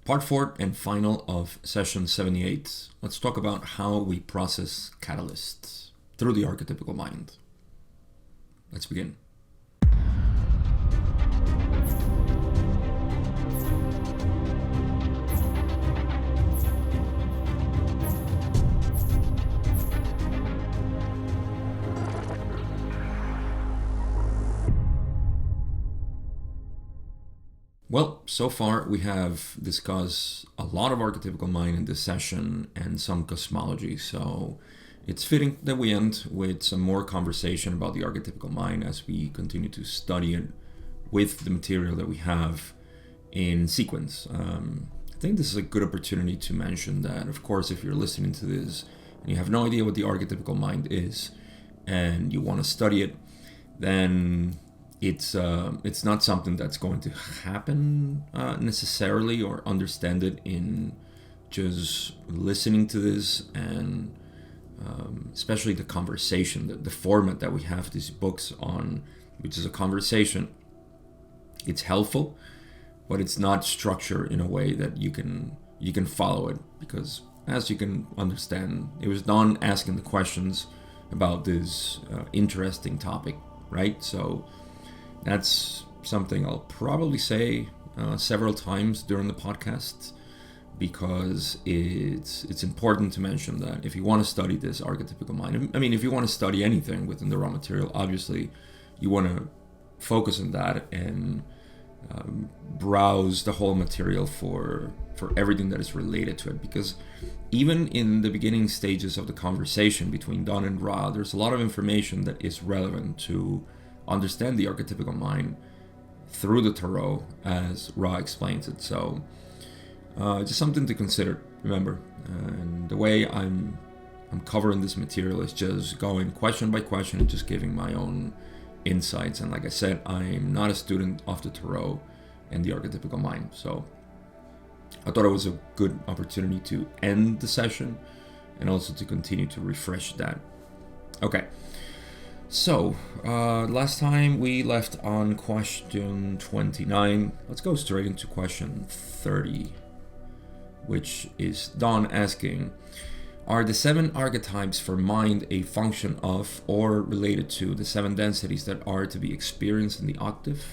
Part 4 and final of session 78. Let's talk about how we process catalysts through the archetypical mind. Let's begin. Well, so far we have discussed a lot of archetypical mind in this session and some cosmology, so it's fitting that we end with some more conversation about the archetypical mind as we continue to study it with the material that we have in sequence. I think this is a good opportunity to mention that, of course, if you're listening to this and you have no idea what the archetypical mind is and you want to study it, then it's not something that's going to happen necessarily, or understand it in just listening to this, and especially the conversation, the format that we have these books on, which is a conversation. It's helpful, but it's not structured in a way that you can follow it, because as you can understand, it was Don asking the questions about this interesting topic, right? So that's something I'll probably say several times during the podcast, because it's important to mention that if you want to study this archetypical mind, I mean, if you want to study anything within the raw material, obviously you want to focus on that and browse the whole material for everything that is related to it, because even in the beginning stages of the conversation between Don and Ra, there's a lot of information that is relevant to understand the archetypical mind through the tarot as Ra explains it. So just something to consider, remember. And the way I'm covering this material is just going question by question and just giving my own insights. And like I said, I'm not a student of the tarot and the archetypical mind, so I thought it was a good opportunity to end the session and also to continue to refresh that. Okay. So, last time we left on question 29. Let's go straight into question 30, which is Don asking, are the 7 archetypes for mind a function of or related to the 7 densities that are to be experienced in the octave?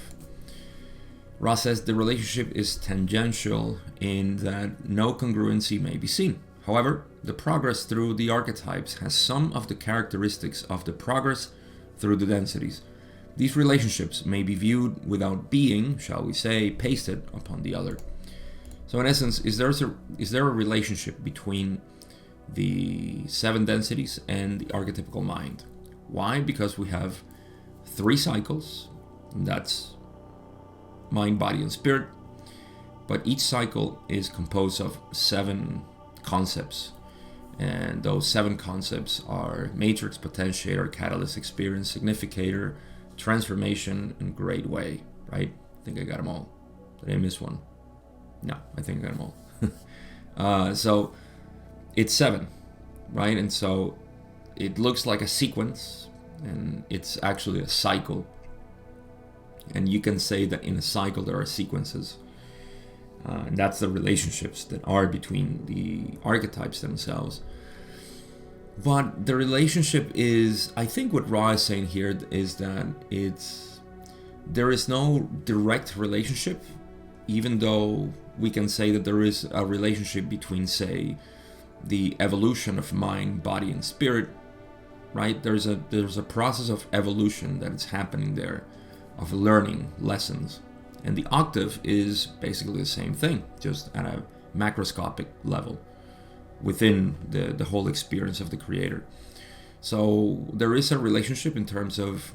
Ra says the relationship is tangential in that no congruency may be seen. However, the progress through the archetypes has some of the characteristics of the progress through the densities. These relationships may be viewed without being, shall we say, pasted upon the other. So in essence, is there a relationship between the 7 densities and the archetypical mind? Why? Because we have 3 cycles, and that's mind, body, and spirit, but each cycle is composed of 7 concepts. And those 7 concepts are matrix, potentiator, catalyst, experience, significator, transformation, and great way, right? I think I got them all. Did I miss one? No, I think I got them all. So it's 7, right? And so it looks like a sequence, and it's actually a cycle. And you can say that in a cycle there are sequences. And that's the relationships that are between the archetypes themselves. But the relationship is, I think what Ra is saying here is that there is no direct relationship, even though we can say that there is a relationship between, say, the evolution of mind, body, and spirit, right? There's a process of evolution that is happening there, of learning lessons. And the octave is basically the same thing, just at a macroscopic level within the whole experience of the creator. So there is a relationship in terms of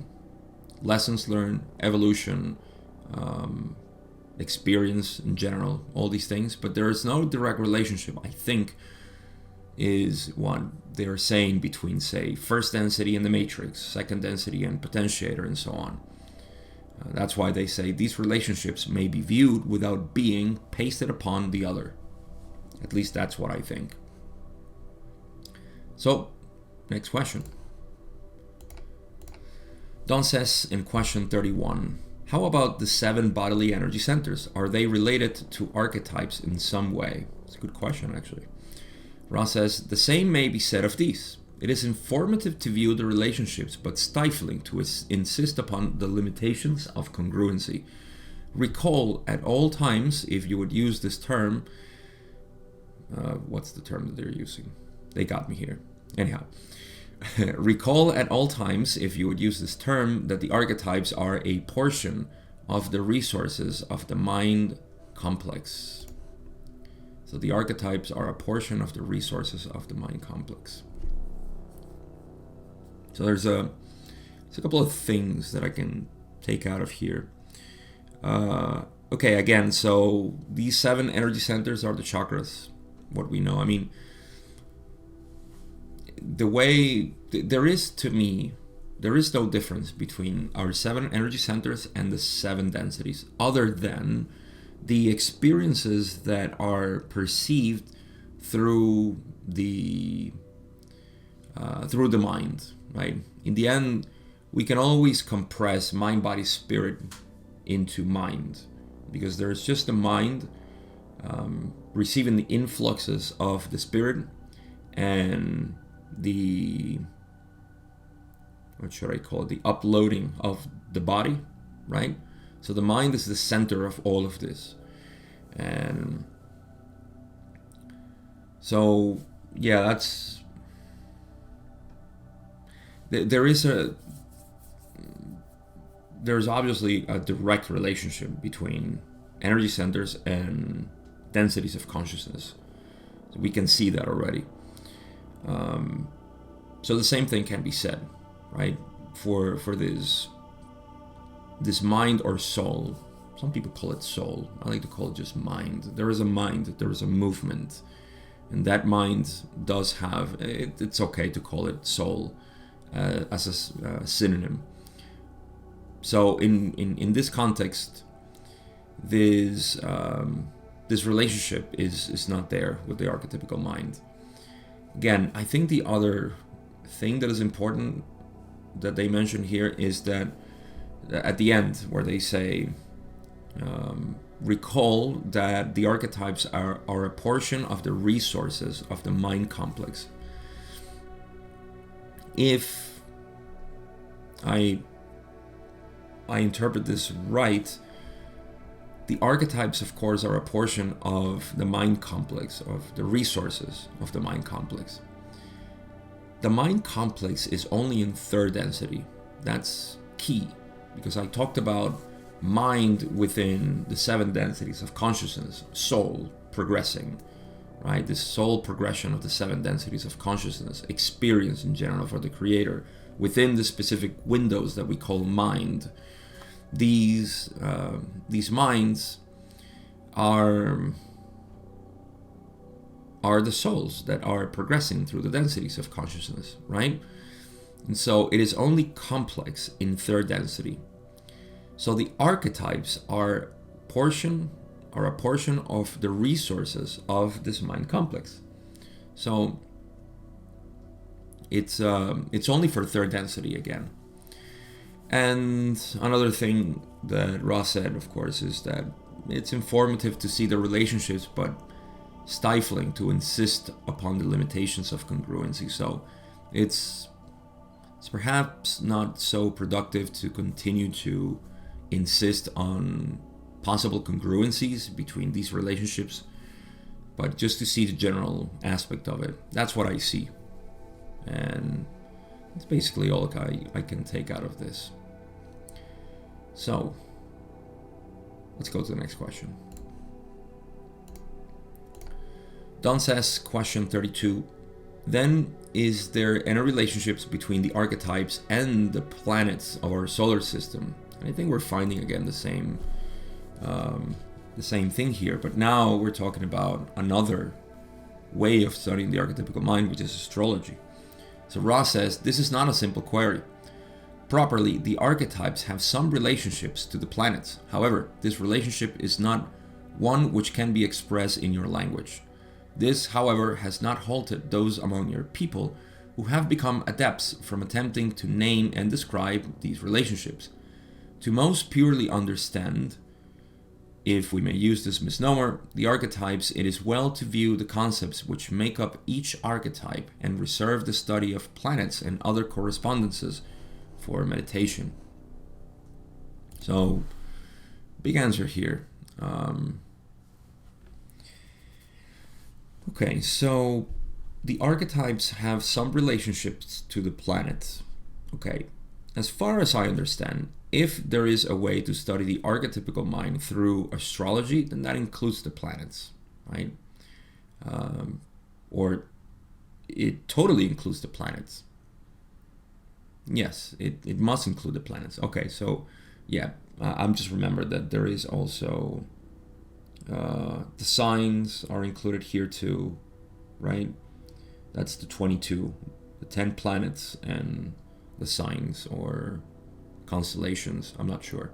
lessons learned, evolution, experience in general, all these things, but there is no direct relationship, I think, is what they're saying between, say, first density and the matrix, second density and potentiator, and so on. That's why they say these relationships may be viewed without being pasted upon the other. At least that's what I think. So, next question. Don says in question 31, How about the 7 bodily energy centers? Are they related to archetypes in some way? It's a good question, actually. Ross says, the same may be said of these. It is informative to view the relationships, but stifling to insist upon the limitations of congruency. Recall at all times, if you would use this term, what's the term that they're using? They got me here. Anyhow. Recall at all times, if you would use this term, that the archetypes are a portion of the resources of the mind complex. So the archetypes are a portion of the resources of the mind complex. So there's a couple of things that I can take out of here. Okay, again, so these 7 energy centers are the chakras, what we know. I mean, the way there is no difference between our 7 energy centers and the 7 densities, other than the experiences that are perceived through the mind, right? In the end, we can always compress mind, body, spirit into mind, because there's just the mind receiving the influxes of the spirit and the, what should I call it, the uploading of the body, right? So the mind is the center of all of this. And so, yeah, that's, there's obviously a direct relationship between energy centers and densities of consciousness. So we can see that already. So the same thing can be said, right? For this mind or soul. Some people call it soul. I like to call it just mind. There is a mind, there is a movement. And that mind does have, it's okay to call it soul as a synonym. So in this context, this relationship is not there with the archetypical mind. Again, I think the other thing that is important that they mention here is that at the end, where they say, recall that the archetypes are a portion of the resources of the mind complex. If I interpret this right, the archetypes, of course, are a portion of the mind complex, of the resources of the mind complex. The mind complex is only in 3rd density. That's key, because I talked about mind within the 7 densities of consciousness, soul progressing, right? This soul progression of the 7 densities of consciousness, experience in general for the creator, within the specific windows that we call mind. These minds are the souls that are progressing through the densities of consciousness, right? And so it is only complex in 3rd density. So the archetypes are a portion of the resources of this mind complex. So it's only for 3rd density again. And another thing that Ross said, of course, is that it's informative to see the relationships, but stifling to insist upon the limitations of congruency. So it's perhaps not so productive to continue to insist on possible congruencies between these relationships, but just to see the general aspect of it. That's what I see. And that's basically all I can take out of this. So, let's go to the next question. Don says, question 32. Then, is there any relationships between the archetypes and the planets of our solar system? And I think we're finding again the same thing here, but now we're talking about another way of studying the archetypical mind, which is astrology. So Ross says, this is not a simple query. Properly, the archetypes have some relationships to the planets. However, this relationship is not one which can be expressed in your language. This, however, has not halted those among your people who have become adepts from attempting to name and describe these relationships. To most purely understand, if we may use this misnomer, the archetypes, it is well to view the concepts which make up each archetype and reserve the study of planets and other correspondences for meditation. So, big answer here. Okay, so the archetypes have some relationships to the planets. Okay, as far as I understand, if there is a way to study the archetypical mind through astrology, then that includes the planets, right? Or it totally includes the planets. Yes, it must include the planets. Okay, so yeah, I'm just remembered that there is also the signs are included here too, right? That's the 22, the 10 planets and the signs or constellations, I'm not sure.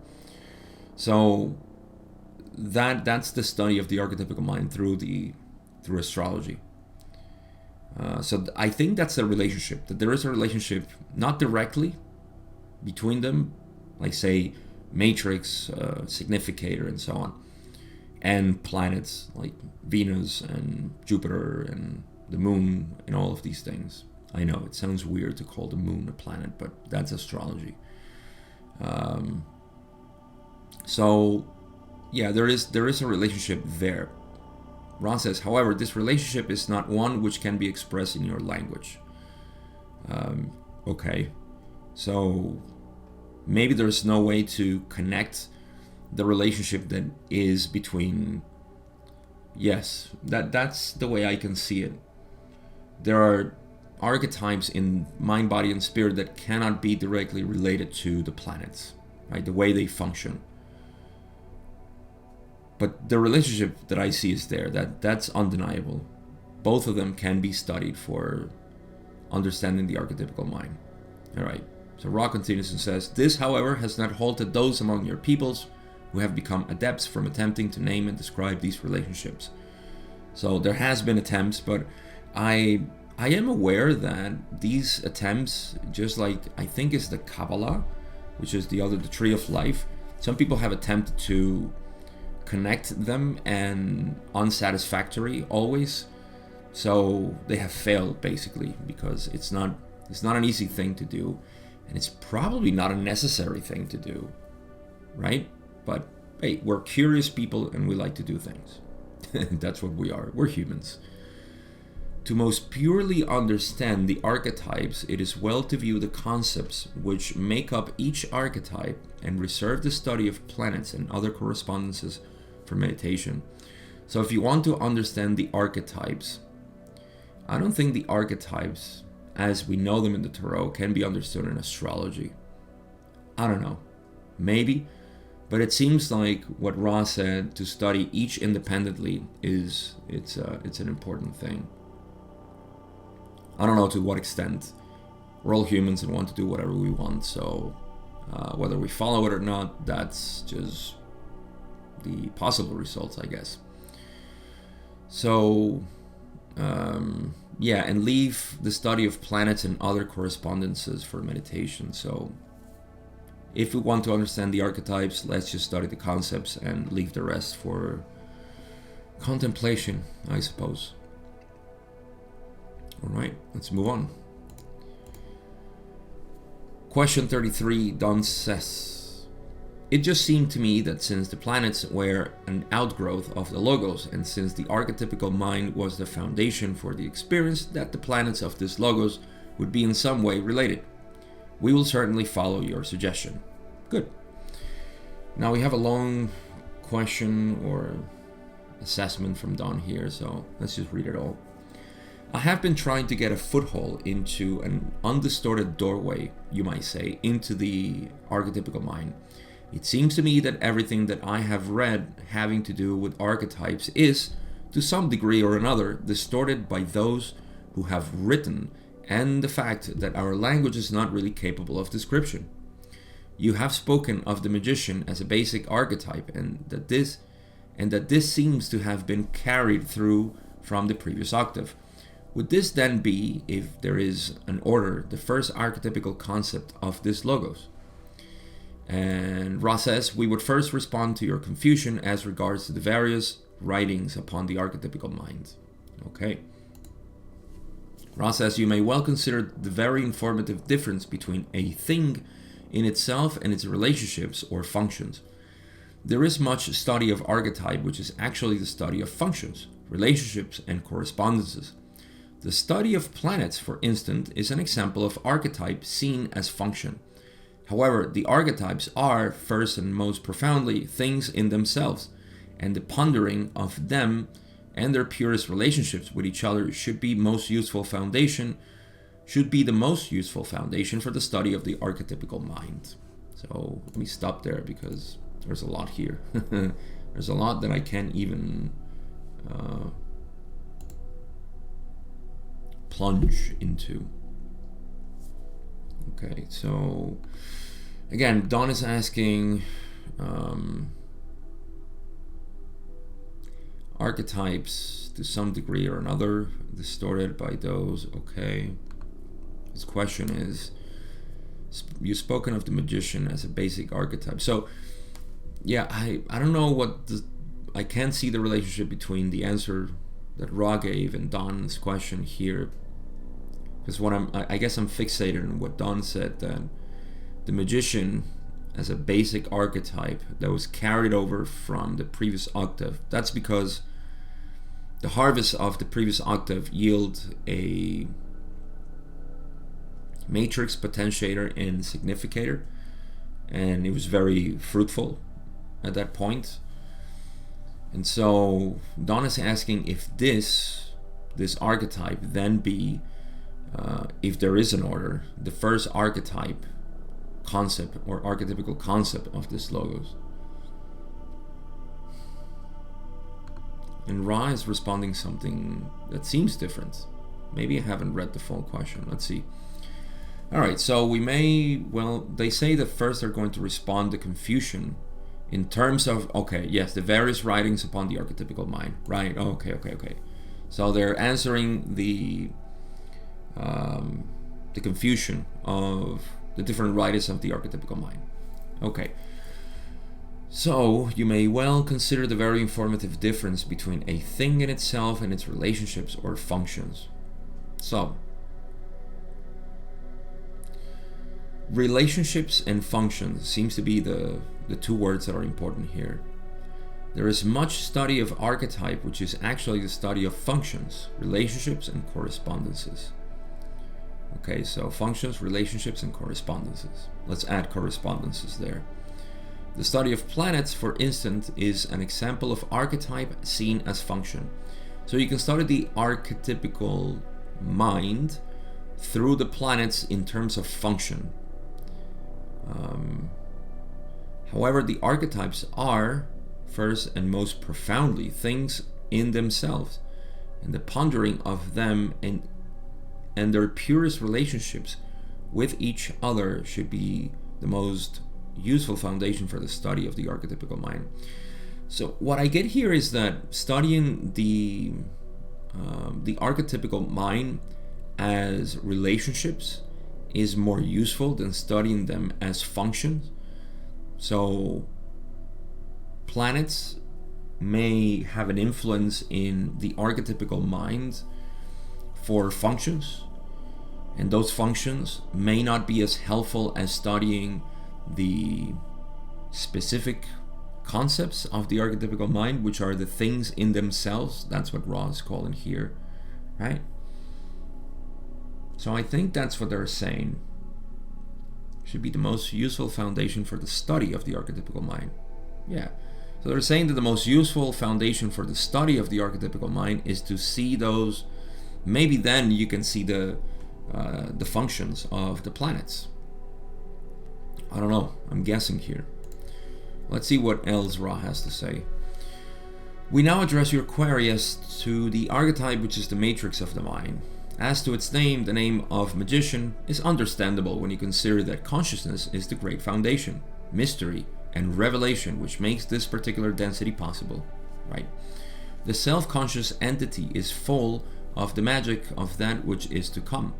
So that's the study of the archetypical mind through astrology. So I think that's a relationship, that there is a relationship, not directly between them, like say matrix, significator, and so on, and planets like Venus and Jupiter and the moon and all of these things. I know it sounds weird to call the moon a planet, but that's astrology. So yeah, there is a relationship there. Ron says, however, this relationship is not one which can be expressed in your language. Okay, so maybe there's no way to connect the relationship that is between. Yes, that's the way I can see it. There are archetypes in mind, body, and spirit that cannot be directly related to the planets, right? The way they function. But the relationship that I see is there. That's undeniable. Both of them can be studied for understanding the archetypical mind. All right. So Ra continues and says, this, however, has not halted those among your peoples who have become adepts from attempting to name and describe these relationships. So there has been attempts, but I am aware that these attempts, just like I think is the Kabbalah, which is the tree of life, some people have attempted to connect them and unsatisfactory always. So they have failed basically, because it's not an easy thing to do, and it's probably not a necessary thing to do, right? But hey, we're curious people and we like to do things. That's what we are. We're humans. To most purely understand the archetypes, it is well to view the concepts which make up each archetype and reserve the study of planets and other correspondences for meditation. So if you want to understand the archetypes, I don't think the archetypes as we know them in the Tarot can be understood in astrology. I don't know. Maybe. But it seems like what Ra said, to study each independently it's an important thing. I don't know to what extent. We're all humans and want to do whatever we want, so whether we follow it or not, that's just the possible results, I guess. So yeah, and leave the study of planets and other correspondences for meditation. So if we want to understand the archetypes, let's just study the concepts and leave the rest for contemplation, I suppose. Alright, let's move on. Question 33, Don says, it just seemed to me that since the planets were an outgrowth of the logos, and since the archetypical mind was the foundation for the experience, that the planets of this logos would be in some way related. We will certainly follow your suggestion. Good. Now we have a long question or assessment from Don here, so let's just read it all. I have been trying to get a foothold into an undistorted doorway, you might say, into the archetypical mind. It seems to me that everything that I have read having to do with archetypes is, to some degree or another, distorted by those who have written, and the fact that our language is not really capable of description. You have spoken of the magician as a basic archetype, and that this seems to have been carried through from the previous octave. Would this then be, if there is an order, the first archetypical concept of this logos? And Ra says, we would first respond to your confusion as regards to the various writings upon the archetypical mind. Okay. Ra says, you may well consider the very informative difference between a thing in itself and its relationships or functions. There is much study of archetype, which is actually the study of functions, relationships, and correspondences. The study of planets, for instance, is an example of archetype seen as function. However, the archetypes are, first and most profoundly, things in themselves, and the pondering of them and their purest relationships with each other should be the most useful foundation for the study of the archetypical mind. So let me stop there because there's a lot here. There's a lot that I can't even plunge into. Okay, so again, Don is asking, archetypes to some degree or another distorted by those. Okay, his question is, you've spoken of the magician as a basic archetype. So yeah, I don't know I can't see the relationship between the answer that Ra gave and Don's question here, because I guess I'm fixated on what Don said, that the magician as a basic archetype that was carried over from the previous octave. That's because the harvest of the previous octave yield a matrix potentiator and significator, and it was very fruitful at that point. And so Don is asking if this archetype then be, if there is an order, the first archetype concept or archetypical concept of this logos. And Ra is responding something that seems different. Maybe I haven't read the full question. Let's see. All right, so they say that first they're going to respond to confusion in terms of, okay, yes, the various writings upon the archetypical mind, right? Okay. So they're answering the confusion of the different writings of the archetypical mind. Okay. So you may well consider the very informative difference between a thing in itself and its relationships or functions. So, relationships and functions seems to be the two words that are important here. There is much study of archetype, which is actually the study of functions, relationships, and correspondences. Okay, so functions, relationships, and correspondences. Let's add correspondences there. The study of planets, for instance, is an example of archetype seen as function. So you can study the archetypical mind through the planets in terms of function. However, the archetypes are, first and most profoundly, things in themselves, and the pondering of them and their purest relationships with each other should be the most useful foundation for the study of the archetypical mind. So what I get here is that studying the archetypical mind as relationships is more useful than studying them as functions. So planets may have an influence in the archetypical mind for functions, and those functions may not be as helpful as studying the specific concepts of the archetypical mind, which are the things in themselves. That's what Ra is calling here, right? So I think that's what they're saying should be the most useful foundation for the study of the archetypical mind. Yeah. So they're saying that the most useful foundation for the study of the archetypical mind is to see those. Maybe then you can see the functions of the planets. I don't know. I'm guessing here. Let's see what else Ra has to say. We now address your query as to the archetype, which is the matrix of the mind. As to its name, the name of magician is understandable when you consider that consciousness is the great foundation, mystery, and revelation which makes this particular density possible, right? The self-conscious entity is full of the magic of that which is to come.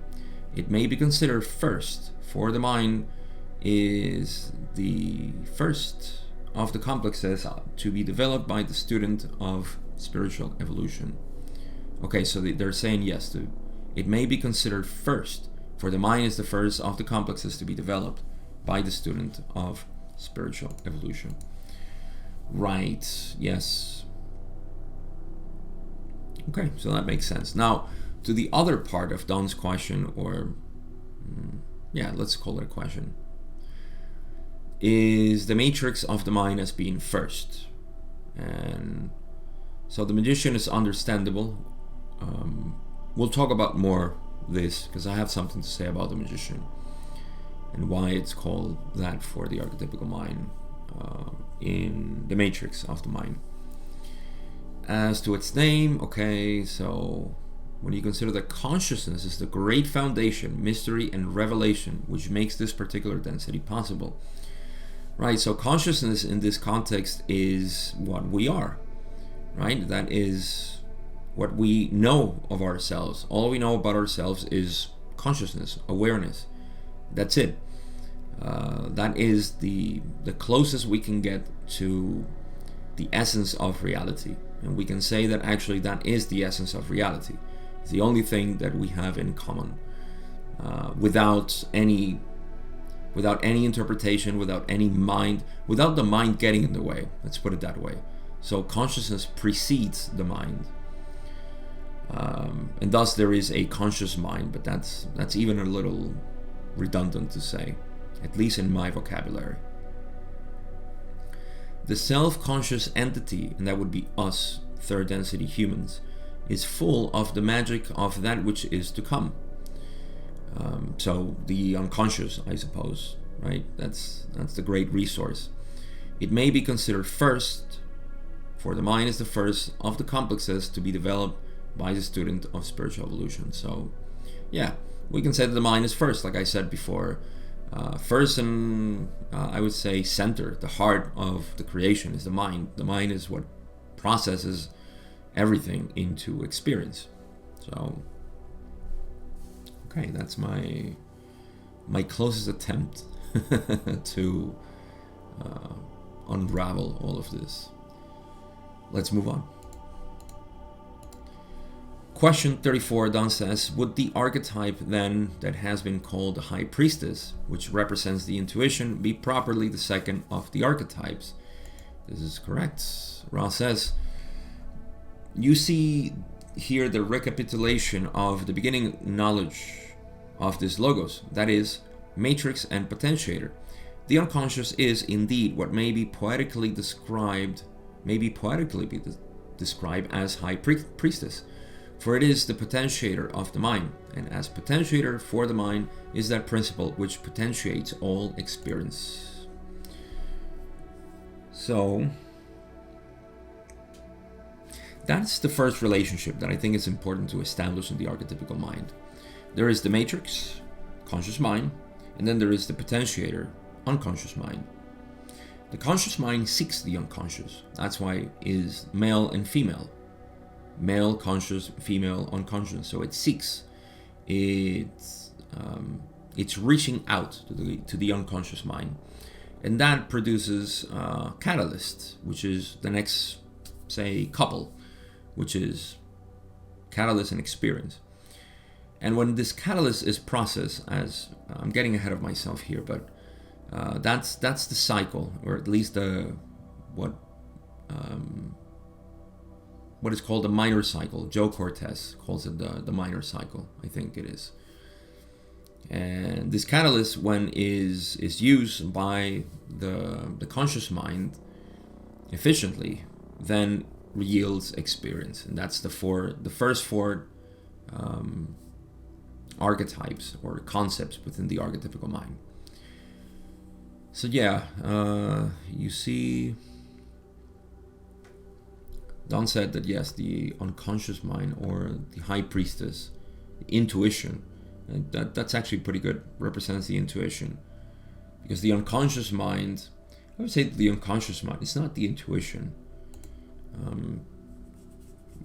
It may be considered first for the mind is the first of the complexes to be developed by the student of spiritual evolution. Okay, so they're saying yes, it may be considered first, for the mind is the first of the complexes to be developed by the student of spiritual evolution. Right, yes. Okay, so that makes sense. Now, to the other part of Don's question, or yeah, let's call it a question. Is the matrix of the mind as being first? And so the magician is understandable. We'll talk about more this because I have something to say about the magician and why it's called that for the archetypical mind in the matrix of the mind. As to its name, okay, so when you consider that consciousness is the great foundation, mystery, and revelation which makes this particular density possible. Right, so consciousness in this context is what we are, right? That is what we know of ourselves. All we know about ourselves is consciousness, awareness. That's it. That is the closest we can get to the essence of reality. And we can say that actually that is the essence of reality. It's the only thing that we have in common, without any interpretation, without any mind, without the mind getting in the way. Let's put it that way. So consciousness precedes the mind, and thus there is a conscious mind. But that's even a little redundant to say, at least in my vocabulary. The self-conscious entity, and that would be us, third density humans, is full of the magic of that which is to come. So the unconscious, I suppose, right? That's the great resource. It may be considered first, for the mind is the first of the complexes to be developed by the student of spiritual evolution. So, yeah, we can say that the mind is first, like I said before. First and I would say center, the heart of the creation is the mind. The mind is what processes everything into experience. So, okay, that's my closest attempt to unravel all of this. Let's move on. Question 34, Don says, would the archetype then that has been called the High Priestess, which represents the intuition, be properly the second of the archetypes? This is correct. Ra says, you see here the recapitulation of the beginning knowledge of this logos, that is, matrix and potentiator. The unconscious is indeed what may be poetically described as High Priestess, for it is the potentiator of the mind, and as potentiator for the mind is that principle which potentiates all experience. So that's the first relationship that I think is important to establish in the archetypical mind. There is the matrix, conscious mind, and then there is the potentiator, unconscious mind. The conscious mind seeks the unconscious. That's why it is male and female. Male conscious, female unconscious. So it seeks. It's reaching out to the unconscious mind, and that produces catalyst, which is the next, say, couple, which is catalyst and experience. And when this catalyst is processed, as I'm getting ahead of myself here, but that's the cycle, or at least what is called the minor cycle. Joe Cortez calls it the minor cycle, I think it is. And this catalyst, when is used by the conscious mind efficiently, then yields experience, and that's the first four archetypes or concepts within the archetypical mind. So yeah, you see, Don said that yes, the unconscious mind or the High Priestess, the intuition, that's actually pretty good, represents the intuition, because the unconscious mind, I would say that the unconscious mind, it's not the intuition.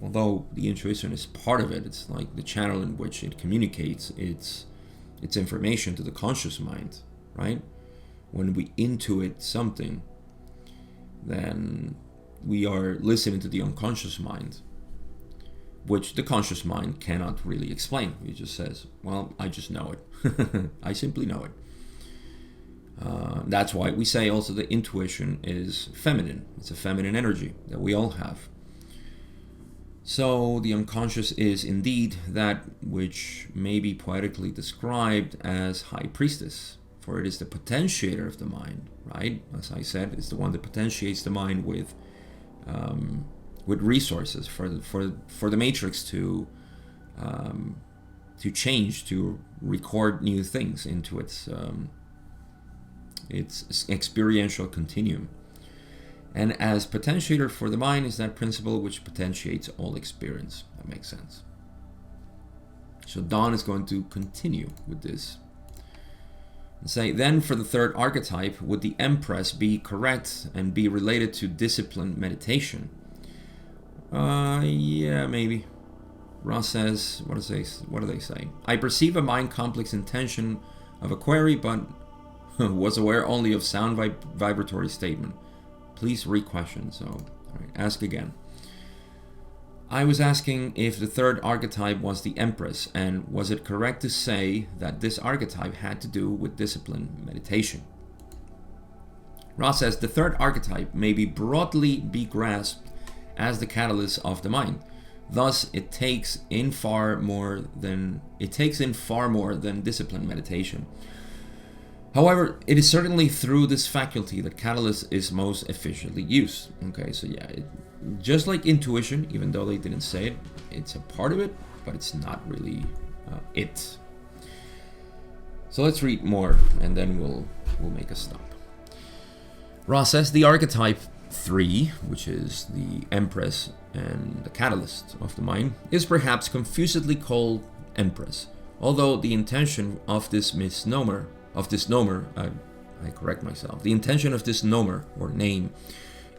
Although the intuition is part of it, it's like the channel in which it communicates its information to the conscious mind, right? when we intuit something, then we are listening to the unconscious mind, which the conscious mind cannot really explain. It just says, well, I just know it. I simply know it. That's why we say also that intuition is feminine. It's a feminine energy that we all have. So the unconscious is indeed that which may be poetically described as high priestess, for it is the potentiator of the mind, right? As I said, it's the one that potentiates the mind with resources for the matrix to change, to record new things into its experiential continuum. And as potentiator for the mind is that principle which potentiates all experience. That makes sense. So Dawn is going to continue with this and say, then for the third archetype, would the Empress be correct and be related to disciplined meditation? Yeah, maybe. Ross says, what do they say? I perceive a mind complex intention of a query, but was aware only of sound vibratory statement. Please re-question. So, all right, ask again. I was asking if the third archetype was the Empress, and was it correct to say that this archetype had to do with discipline meditation? Ross says the third archetype may be broadly be grasped as the catalyst of the mind. Thus, it takes in far more than discipline meditation. However, it is certainly through this faculty that catalyst is most efficiently used. Okay, so yeah, just like intuition, even though they didn't say it, it's a part of it, but it's not really it. So let's read more, and then we'll make a stop. Ross says the archetype 3, which is the Empress and the catalyst of the mind, is perhaps confusedly called Empress, although the intention of this misnomer, I correct myself, the intention of this nomer or name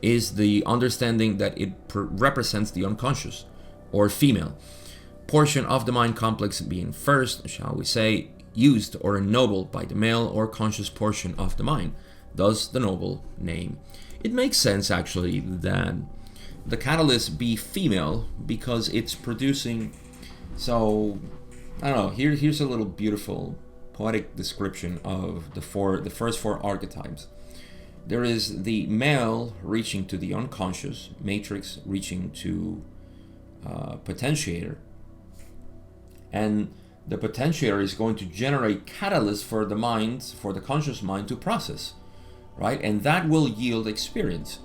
is the understanding that it represents the unconscious or female portion of the mind complex, being first, shall we say, used or ennobled by the male or conscious portion of the mind, thus the noble name. It makes sense actually that the catalyst be female because it's producing, so I don't know, here's a little beautiful poetic description of the first four archetypes. There is the male reaching to the unconscious, matrix reaching to potentiator, and the potentiator is going to generate catalyst for the mind, for the conscious mind to process, right? And that will yield experience.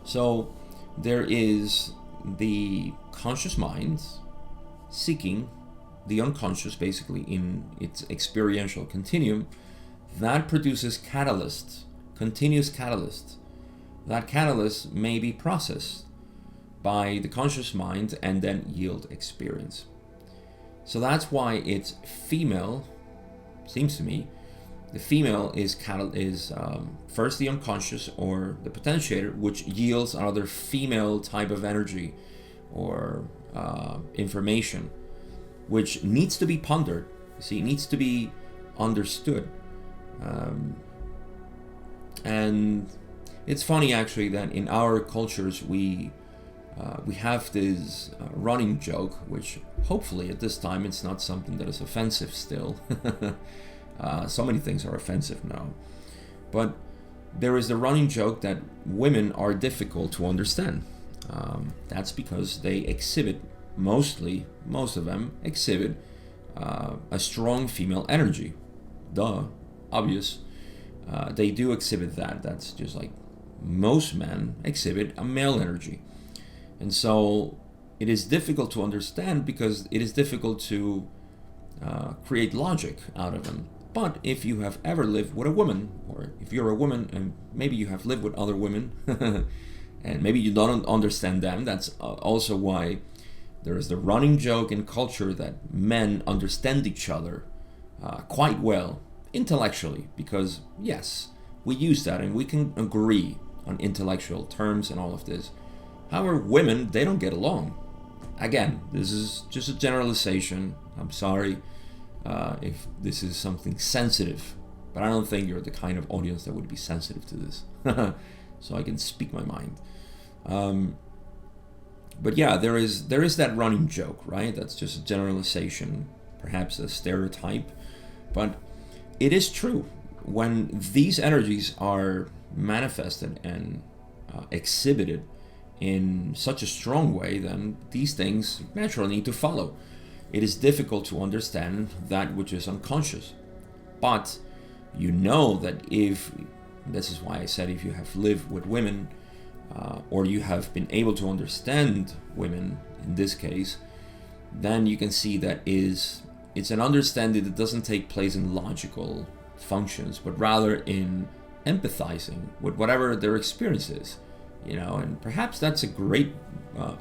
So there is the conscious mind seeking the unconscious, basically in its experiential continuum, that produces catalyst, continuous catalyst. That catalyst may be processed by the conscious mind and then yield experience. So that's why it's female. Seems to me, the female is first the unconscious or the potentiator, which yields another female type of energy or information, which needs to be pondered. See, it needs to be understood. And it's funny actually that in our cultures we have this running joke, which hopefully at this time it's not something that is offensive still. So many things are offensive now. But there is the running joke that women are difficult to understand. That's because they exhibit, most of them exhibit a strong female energy. Duh, obvious. They do exhibit that. That's just like most men exhibit a male energy. And so it is difficult to understand because it is difficult to create logic out of them. But if you have ever lived with a woman, or if you're a woman and maybe you have lived with other women, and maybe you don't understand them, that's also why there is the running joke in culture that men understand each other quite well intellectually, because yes, we use that and we can agree on intellectual terms and all of this. However, women, they don't get along. Again, this is just a generalization. I'm sorry if this is something sensitive, But I don't think you're the kind of audience that would be sensitive to this. So I can speak my mind. But yeah, there is that running joke, right? That's just a generalization, perhaps a stereotype. But it is true. When these energies are manifested and exhibited in such a strong way, then these things naturally need to follow. It is difficult to understand that which is unconscious. But you know that this is why I said if you have lived with women, or you have been able to understand women in this case, then you can see that it's an understanding that doesn't take place in logical functions, but rather in empathizing with whatever their experience is, and perhaps that's a great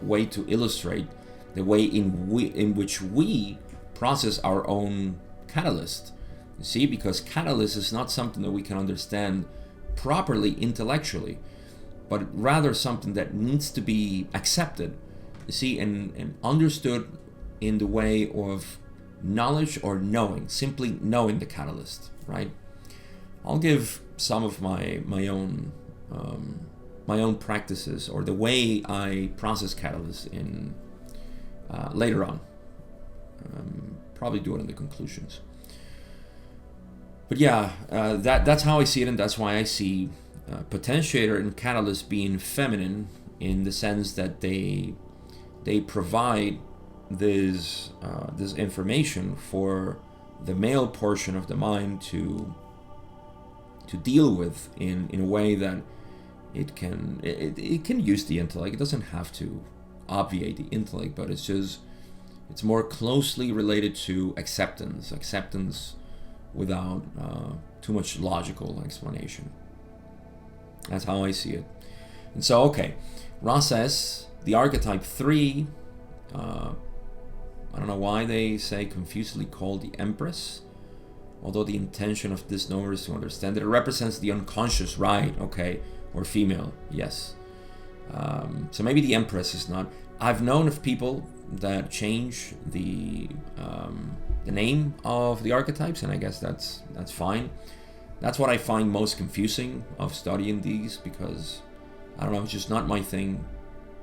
way to illustrate the way in which we process our own catalyst. You see, because catalyst is not something that we can understand properly intellectually, but rather something that needs to be accepted, you see, and understood in the way of knowledge or knowing, simply knowing the catalyst, right? I'll give some of my own practices, or the way I process catalysts in later on. Probably do it in the conclusions. But yeah, that's how I see it, and that's why I see potentiator and catalyst being feminine, in the sense that they provide this information for the male portion of the mind to deal with in a way that it can use the intellect. It doesn't have to obviate the intellect, but it's more closely related to acceptance without too much logical explanation. That's how I see it. And so, okay, Ross says the archetype 3, I don't know why they say confusedly called the Empress, although the intention of this number is to understand that it represents the unconscious, right? Okay, or female, yes. So maybe the Empress is not. I've known of people that change the name of the archetypes, and I guess that's fine. That's what I find most confusing of studying these, because I don't know, it's just not my thing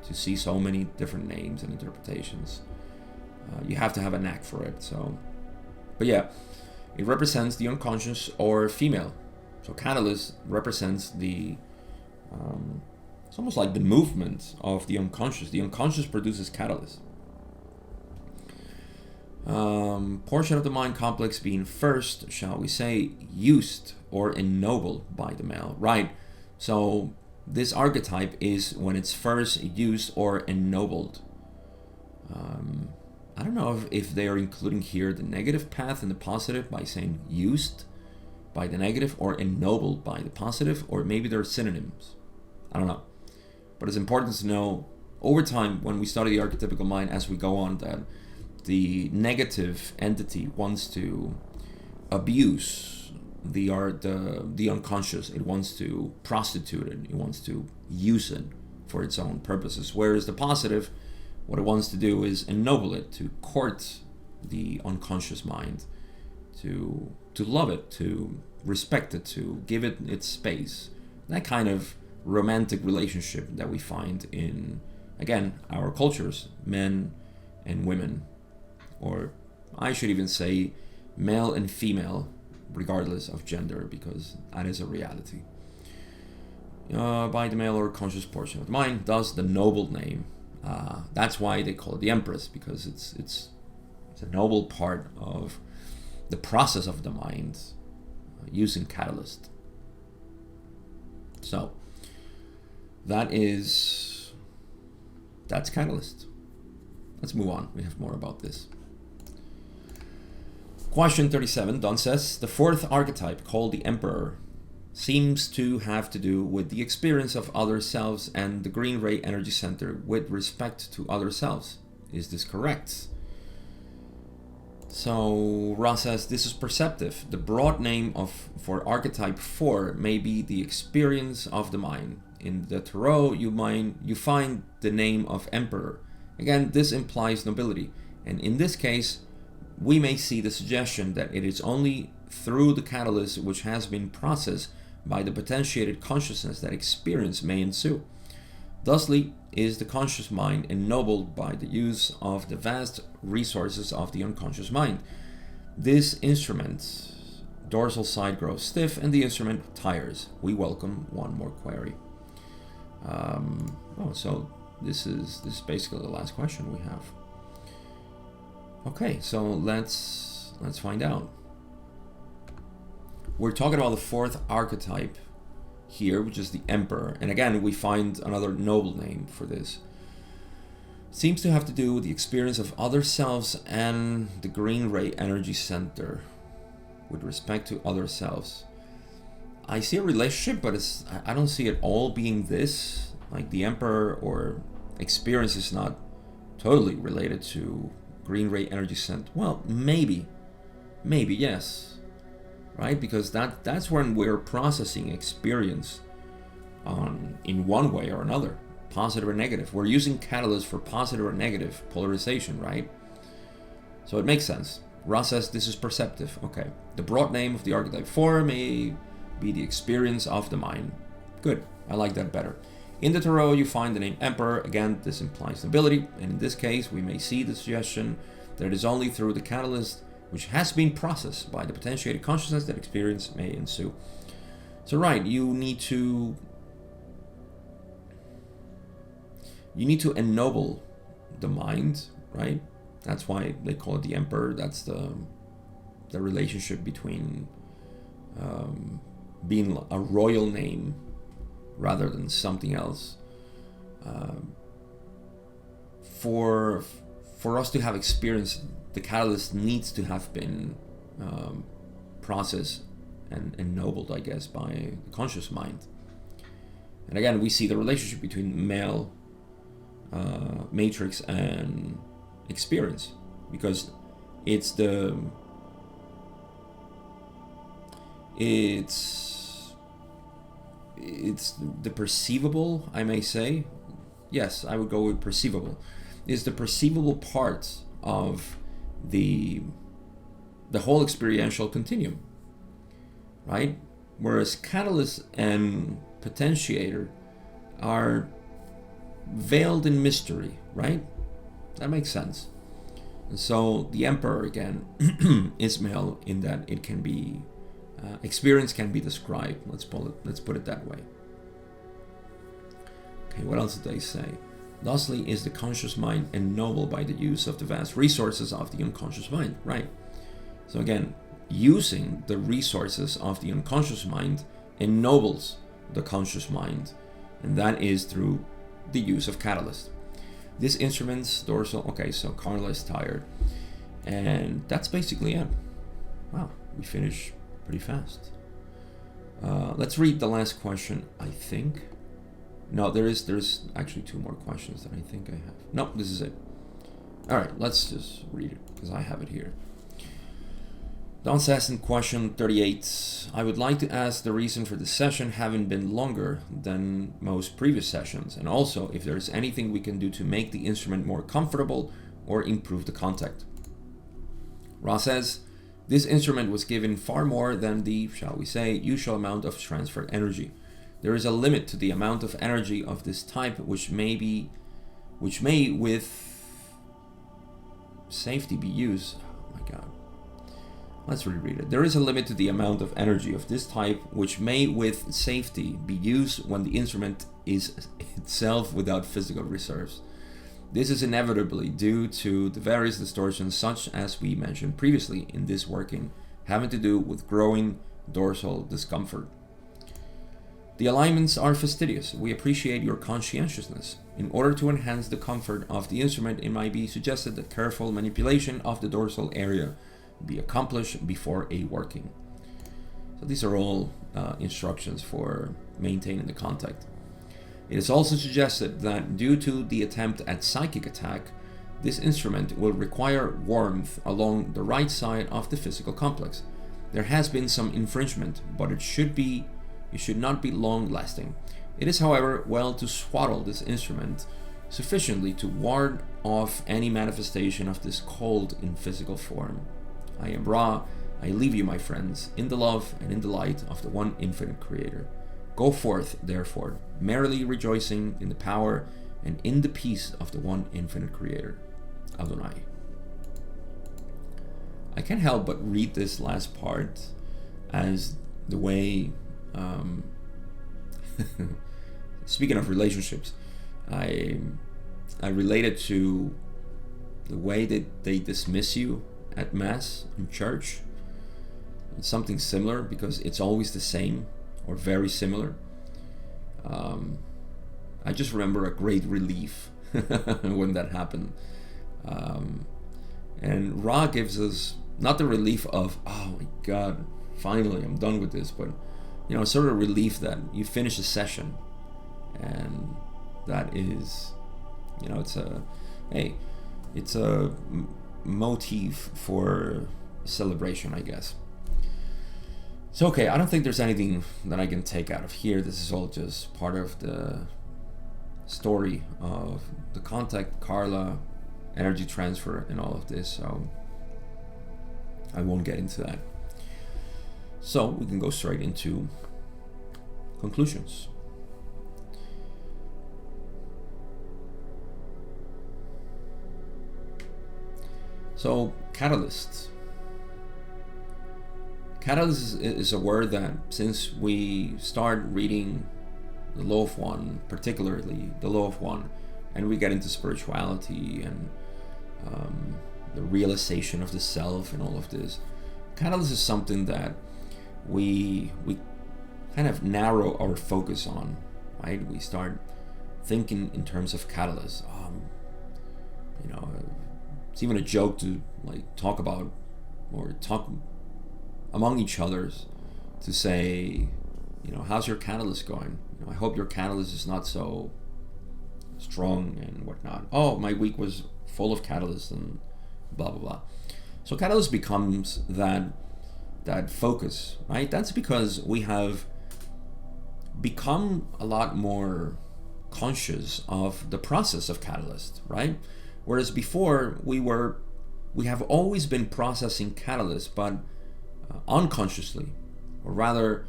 to see so many different names and interpretations. You have to have a knack for it. So, but yeah, it represents the unconscious or female. So catalyst represents the it's almost like the movement of the unconscious. The unconscious produces catalyst. Portion of the mind complex being first, shall we say, used or ennobled by the male, right? So this archetype is when it's first used or ennobled. I don't know if they are including here the negative path and the positive by saying used by the negative or ennobled by the positive, or maybe they're synonyms. I don't know. But it's important to know over time when we study the archetypical mind as we go on that the negative entity wants to abuse the unconscious. It wants to prostitute it. It wants to use it for its own purposes. Whereas the positive, what it wants to do is ennoble it, to court the unconscious mind, to love it, to respect it, to give it its space. That kind of romantic relationship that we find in, again, our cultures, men and women, or I should even say male and female, regardless of gender, because that is a reality. By the male or conscious portion of the mind, thus the noble name. That's why they call it the Empress, because it's a noble part of the process of the mind using catalyst. So that's catalyst. Let's move on. We have more about this. Question 37, Don says, the fourth archetype, called the Emperor, seems to have to do with the experience of other selves and the green ray energy center with respect to other selves. Is this correct? So Ross says, this is perceptive. The broad name for archetype 4 may be the experience of the mind. In the Tarot, you find the name of Emperor. Again, this implies nobility. And in this case, we may see the suggestion that it is only through the catalyst which has been processed by the potentiated consciousness that experience may ensue. Thusly is the conscious mind ennobled by the use of the vast resources of the unconscious mind. This instrument, dorsal side grows stiff and the instrument tires. We welcome one more query. So this is basically the last question we have. Okay, so let's find out. We're talking about the fourth archetype here, which is the Emperor. And again, we find another noble name for this. Seems to have to do with the experience of other selves and the green ray energy center with respect to other selves. I see a relationship, but I don't see it all being this. Like the Emperor or experience is not totally related to green ray energy center. Well, maybe yes. Right? Because that's when we're processing experience in one way or another, positive or negative. We're using catalysts for positive or negative polarization, right? So it makes sense. Ra says this is perceptive. Okay. The broad name of the archetype 4 may be the experience of the mind. Good. I like that better. In the Tarot, you find the name Emperor. Again, this implies stability. And in this case, we may see the suggestion that it is only through the catalyst which has been processed by the potentiated consciousness that experience may ensue. So right, you need to ennoble the mind, right? That's why they call it the Emperor. That's the relationship between being a royal name rather than something else. For us to have experience, the catalyst needs to have been processed and ennobled, I guess, by the conscious mind. And again, we see the relationship between male matrix and experience, because it's the perceivable, I may say. Yes, I would go with perceivable. It's the perceivable part of the whole experiential continuum, right? Whereas catalyst and potentiator are veiled in mystery, right? That makes sense. And so the Emperor, again, is male in that it can be experience can be described. Let's put it that way. Okay, what else did they say? Thusly is the conscious mind ennobled by the use of the vast resources of the unconscious mind, right? So again, using the resources of the unconscious mind ennobles the conscious mind, and that is through the use of catalyst. This instrument's dorsal, okay, so Carla is tired, and that's basically it. Wow, we finished pretty fast. Let's read the last question, I think. No, there's actually two more questions that I think I have. No, this is it. All right, let's just read it because I have it here. Don says in question 38, I would like to ask the reason for the session having been longer than most previous sessions, and also if there is anything we can do to make the instrument more comfortable or improve the contact. Ra says, this instrument was given far more than the, shall we say, usual amount of transferred energy. There is a limit to the amount of energy of this type which may with safety be used. Oh my God. Let's reread it. There is a limit to the amount of energy of this type which may with safety be used when the instrument is itself without physical reserves. This is inevitably due to the various distortions such as we mentioned previously in this working, having to do with growing dorsal discomfort. The alignments are fastidious. We appreciate your conscientiousness. In order to enhance the comfort of the instrument, it might be suggested that careful manipulation of the dorsal area be accomplished before a working. So these are all instructions for maintaining the contact. It is also suggested that due to the attempt at psychic attack, this instrument will require warmth along the right side of the physical complex. There has been some infringement, but it should not be long-lasting. It is, however, well to swaddle this instrument sufficiently to ward off any manifestation of this cold in physical form. I am Ra. I leave you, my friends, in the love and in the light of the one infinite Creator. Go forth, therefore, merrily rejoicing in the power and in the peace of the one infinite Creator, Adonai. I can't help but read this last part as the way, speaking of relationships, I relate it to the way that they dismiss you at Mass in church. It's something similar, because it's always the same or very similar. I just remember a great relief when that happened. And Ra gives us not the relief of, oh my God, finally I'm done with this, but sort of relief that you finish a session, and that is, it's a motif for celebration, I guess. So okay, I don't think there's anything that I can take out of here. This is all just part of the story of the contact, Carla, energy transfer, and all of this, so I won't get into that. So we can go straight into conclusions. So, catalyst. Catalyst is a word that, since we start reading the Law of One, particularly the Law of One, and we get into spirituality and the realization of the self and all of this, catalyst is something that we kind of narrow our focus on, right? We start thinking in terms of catalyst. It's even a joke to talk about, or talk among each others, to say, how's your catalyst going? I hope your catalyst is not so strong and whatnot. Oh, my week was full of catalyst and blah blah blah. So catalyst becomes that focus, right? That's because we have become a lot more conscious of the process of catalyst, right? Whereas before we have always been processing catalyst, but unconsciously, or rather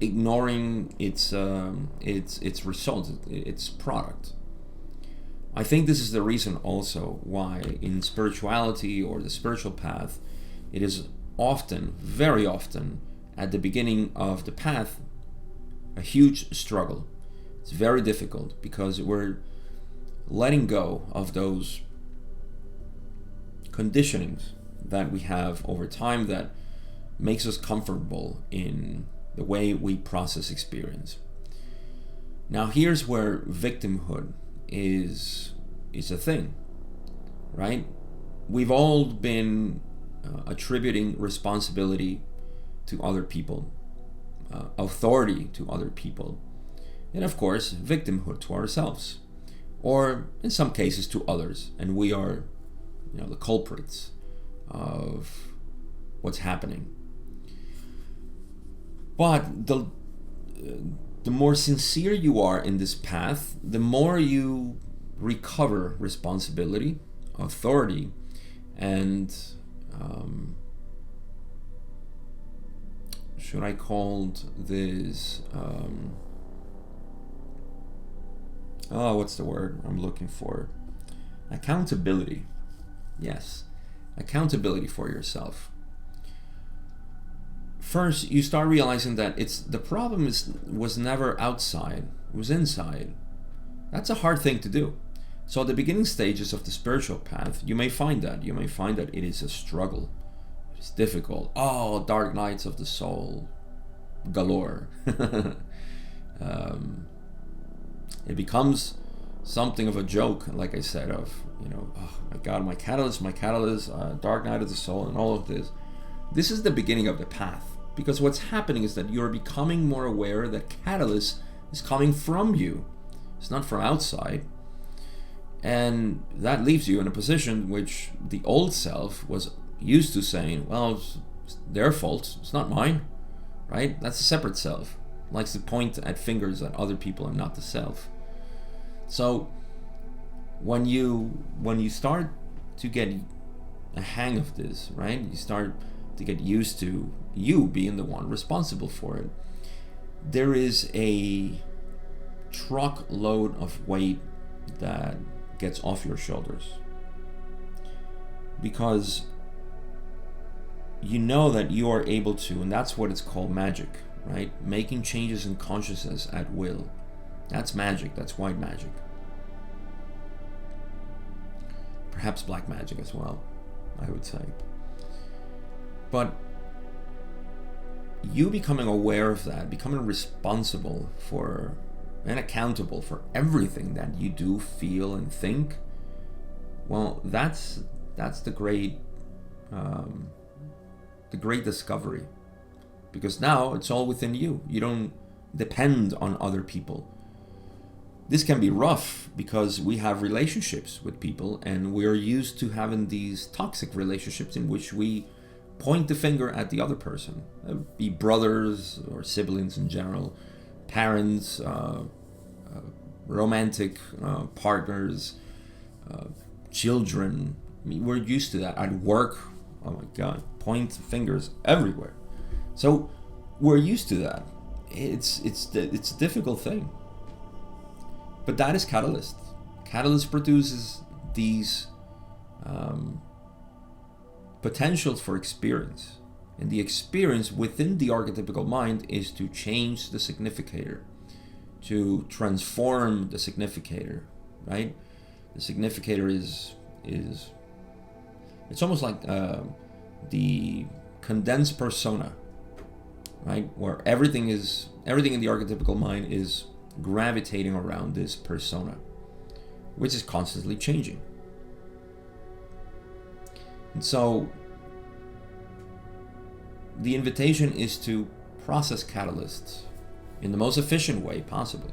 ignoring its result, its product. I think this is the reason also why in spirituality or the spiritual path, it is often, very often, at the beginning of the path, a huge struggle. It's very difficult, because we're letting go of those conditionings that we have over time that makes us comfortable in the way we process experience. Now here's where victimhood is a thing, right? We've all been attributing responsibility to other people, authority to other people, and of course victimhood to ourselves, or in some cases to others, and we are the culprits of what's happening. But the more sincere you are in this path, the more you recover responsibility, authority, and should I call this what's the word I'm looking for? Accountability. Yes, accountability for yourself. First, you start realizing that the problem was never outside, it was inside. That's a hard thing to do. So at the beginning stages of the spiritual path, you may find that it is a struggle. It's difficult. Oh, dark nights of the soul galore. It becomes something of a joke, like I said, of oh my God, my catalyst, dark night of the soul, and all of this. This is the beginning of the path, because what's happening is that you're becoming more aware that catalyst is coming from you. It's not from outside. And that leaves you in a position which the old self was used to saying, well, it's their fault, it's not mine, right? That's a separate self. Likes to point at fingers at other people and not the self. So when you start to get a hang of this, right? You start to get used to you being the one responsible for it, there is a truckload of weight that gets off your shoulders, because you know that you are able to, and that's what it's called, magic, right? Making changes in consciousness at will. That's magic. That's white magic. Perhaps black magic as well, I would say. But you becoming aware of that, becoming responsible for and accountable for everything that you do, feel, and think, well, that's the great discovery, because now it's all within you. You don't depend on other people. This can be rough because we have relationships with people, and we're used to having these toxic relationships in which we point the finger at the other person. Be brothers or siblings in general, parents, romantic partners, children. I mean, we're used to that. At work, oh my God, point fingers everywhere. So we're used to that. It's a difficult thing. But that is Catalyst. Catalyst produces these potentials for experience. And the experience within the archetypical mind is to change the significator, to transform the significator, right? The significator is it's almost like the condensed persona, right? Where everything in the archetypical mind is gravitating around this persona, which is constantly changing. And so the invitation is to process catalysts in the most efficient way possible.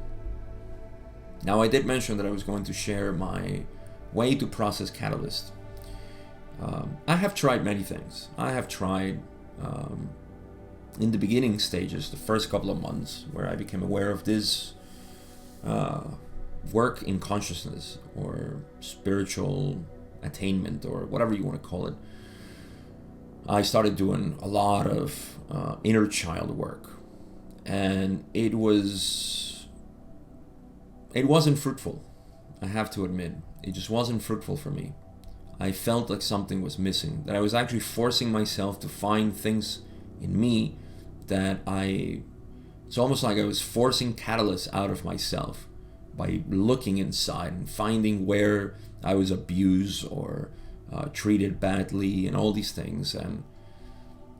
Now, I did mention that I was going to share my way to process catalyst. I have tried many things. I have tried in the beginning stages, the first couple of months, where I became aware of this work in consciousness or spiritual attainment or whatever you want to call it. I started doing a lot of inner child work, and it wasn't fruitful. I have to admit, it just wasn't fruitful for me. I felt like something was missing, that I was actually forcing myself to find things in me that it's almost like I was forcing catalysts out of myself by looking inside and finding where I was abused or treated badly and all these things. And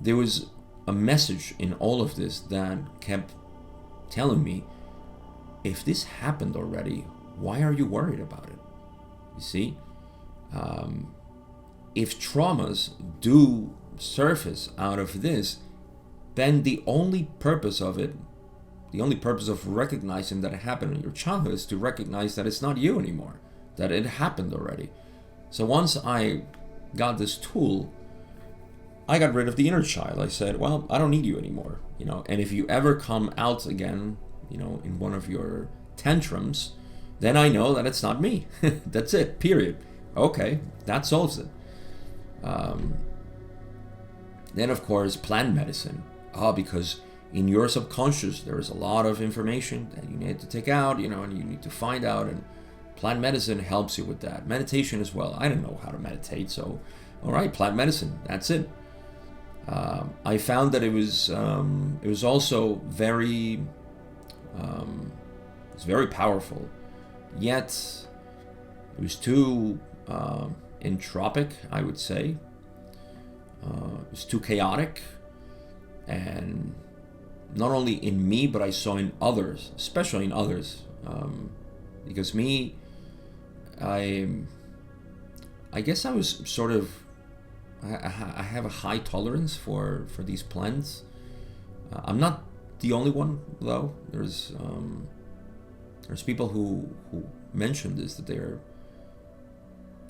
there was a message in all of this that kept telling me, if this happened already, why are you worried about it? You see, if traumas do surface out of this, then the only purpose of recognizing that it happened in your childhood is to recognize that it's not you anymore, that it happened already. So once I got this tool, I got rid of the inner child. I said, well, I don't need you anymore, and if you ever come out again, in one of your tantrums, then I know that it's not me. That's it, period. Okay, that solves it. Then, of course, plant medicine. Because in your subconscious, there is a lot of information that you need to take out, and you need to find out, and plant medicine helps you with that. Meditation as well. I didn't know how to meditate, so, all right, plant medicine, that's it. I found that it was also very, it's very powerful, yet it was too entropic, I would say. It was too chaotic, and not only in me, but I saw in others, especially in others, because me, I guess I was sort of, I have a high tolerance for these plants. I'm not the only one, though. There's people who mention this, that they're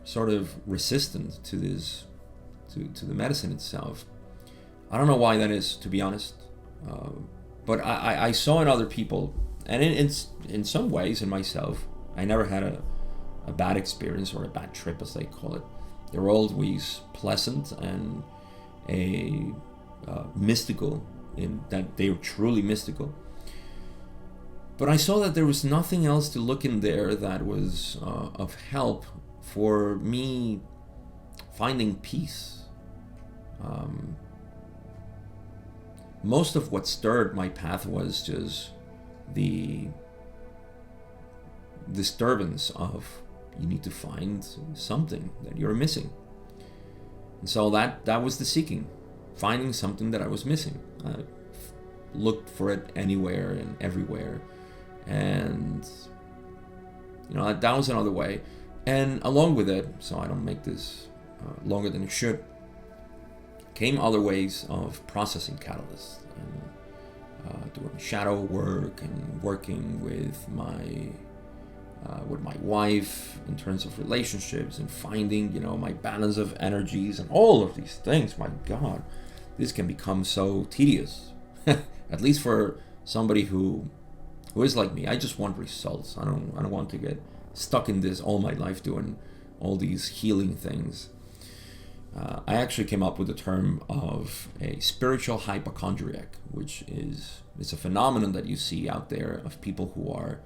sort of resistant to this, to the medicine itself. I don't know why that is, to be honest. But I saw in other people, and in some ways in myself, I never had a bad experience or a bad trip, as they call it. They were always pleasant, and a mystical, in that they were truly mystical. But I saw that there was nothing else to look in there that was of help for me finding peace. Most of what stirred my path was just the disturbance of, you need to find something that you're missing. And so that was the seeking, finding something that I was missing. I looked for it anywhere and everywhere, and that was another way. And along with it, so I don't make this longer than it should, came other ways of processing catalysts, and doing shadow work and working with my wife in terms of relationships, and finding my balance of energies and all of these things. My God, this can become so tedious. At least for somebody who is like me. I just want results. I don't want to get stuck in this all my life doing all these healing things. I actually came up with the term of a spiritual hypochondriac, which is a phenomenon that you see out there of people who are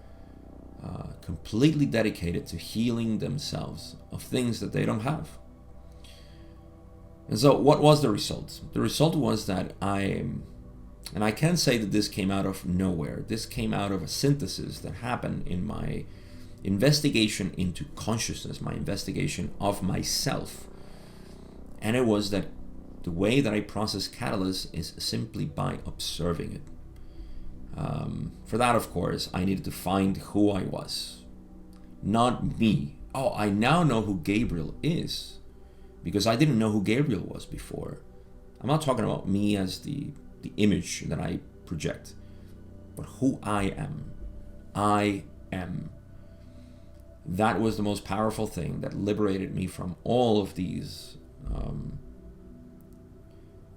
completely dedicated to healing themselves of things that they don't have. And so what was the result? The result was that and I can't say that this came out of nowhere. This came out of a synthesis that happened in my investigation into consciousness, my investigation of myself. And it was that the way that I process catalysts is simply by observing it. For that, of course, I needed to find who I was, not me. Oh, I now know who Gabriel is, because I didn't know who Gabriel was before. I'm not talking about me as the image that I project, but who I am. I am. That was the most powerful thing that liberated me from all of these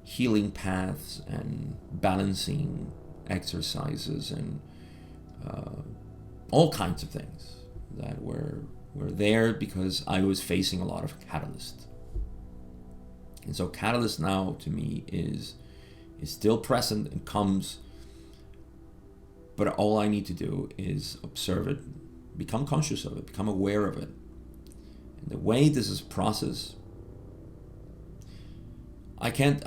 healing paths and balancing exercises and all kinds of things that were there because I was facing a lot of catalyst. And so catalyst now to me is still present and comes, but all I need to do is observe it, become conscious of it, become aware of it. And the way this is processed, I can't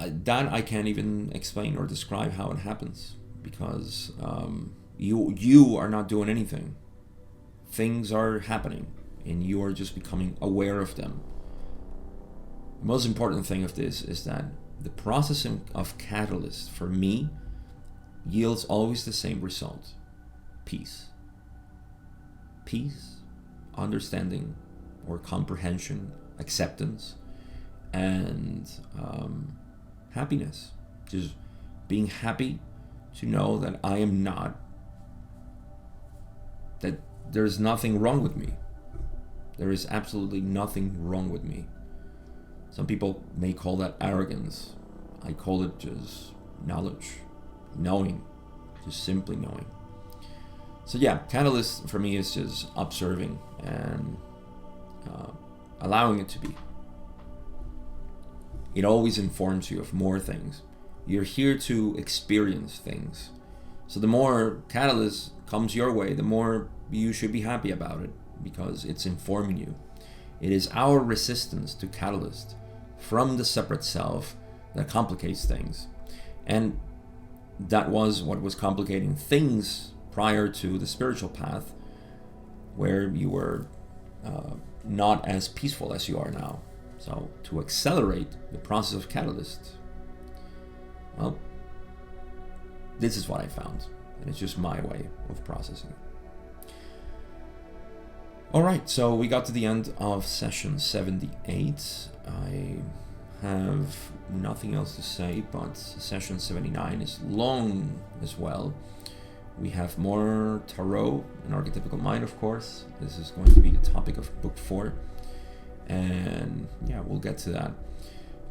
even explain or describe how it happens, because you are not doing anything. Things are happening and you are just becoming aware of them. The most important thing of this is that the processing of catalyst for me yields always the same result: peace. Peace, understanding or comprehension, acceptance, and happiness. Just being happy to know that I am not, that there's nothing wrong with me. There is absolutely nothing wrong with me. Some people may call that arrogance. I call it just knowledge, knowing, just simply knowing. So yeah, catalyst for me is just observing and allowing it to be. It always informs you of more things. You're here to experience things. So the more catalyst comes your way, the more you should be happy about it, because it's informing you. It is our resistance to catalyst from the separate self that complicates things. And that was what was complicating things prior to the spiritual path, where you were not as peaceful as you are now. So to accelerate the process of catalyst, well, this is what I found, and it's just my way of processing it. All right, so we got to the end of session 78. I have nothing else to say, but session 79 is long as well. We have more tarot and archetypical mind, of course. This is going to be the topic of book 4. And yeah, we'll get to that.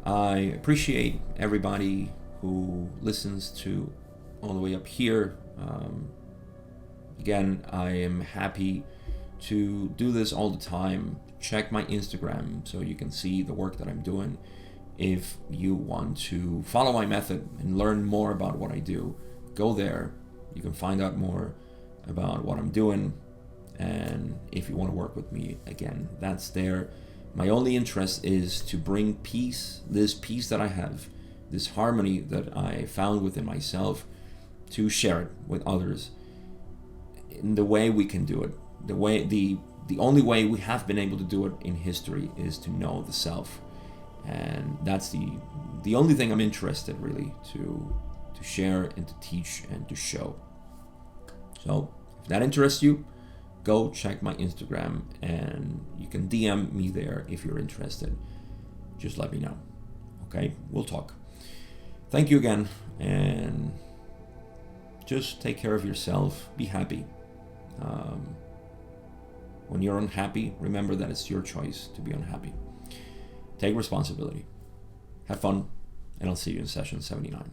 I appreciate everybody who listens to all the way up here. Again, I am happy to do this all the time. Check my Instagram so you can see the work that I'm doing. If you want to follow my method and learn more about what I do, go there. You can find out more about what I'm doing. And if you want to work with me, again, that's there. My only interest is to bring peace, this peace that I have, this harmony that I found within myself, to share it with others in the way we can do it. The only way we have been able to do it in history is to know the self. And that's the only thing I'm interested really to share and to teach and to show. So if that interests you, go check my Instagram and you can DM me there if you're interested. Just let me know. Okay, we'll talk. Thank you again, and just take care of yourself. Be happy. When you're unhappy, remember that it's your choice to be unhappy. Take responsibility. Have fun, and I'll see you in session 79.